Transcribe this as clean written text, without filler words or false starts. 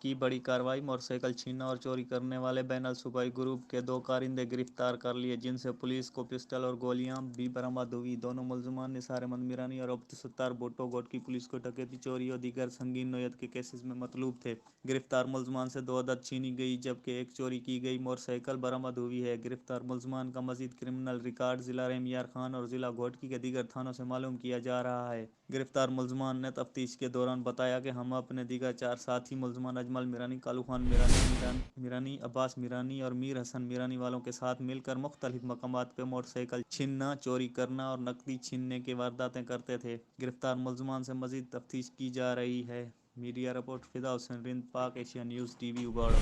की बड़ी कार्रवाई, मोटरसाइकिल छीनना और चोरी करने वाले बैनल सूबाई ग्रुप के 2 कारिंदे गिरफ्तार कर लिए, जिनसे पुलिस को पिस्टल और गोलियां भी बरामद हुई। दोनों मुलजमान निसार अहमद मीरानी और अब्दुल सत्तार भुट्टो गोट की पुलिस को डकैती, चोरी और दीगर संगीन नोयत के केसेस में मतलूब थे। गिरफ्तार मुलजमान से 2 अदद छीनी गई जबकि एक चोरी की गई मोटरसाइकिल बरामद हुई है। गिरफ्तार मुलजमान का मजीद क्रिमिनल रिकॉर्ड जिला रहमियार खान और जिला घोटकी के दीगर थानों से मालूम किया जा रहा है। गिरफ्तार मुलजमान ने तफ्तीश के दौरान बताया कि हम अपने दीगर 4 साथी मुलजमान अजमल मीरानी, कालू खान मीरानी, अब्बास मीरानी और मीर हसन मीरानी वालों के साथ मिलकर मुख्तलिफ मकामात पर मोटरसाइकिल छीनना, चोरी करना और नकदी छीनने की वारदातें करते थे। गिरफ्तार मुलजमान से मजीद तफ्तीश की जा रही है। मीडिया रिपोर्ट फिदा हुसैन, रिंद, पाक एशिया न्यूज़ टीवी, उबाड़ा।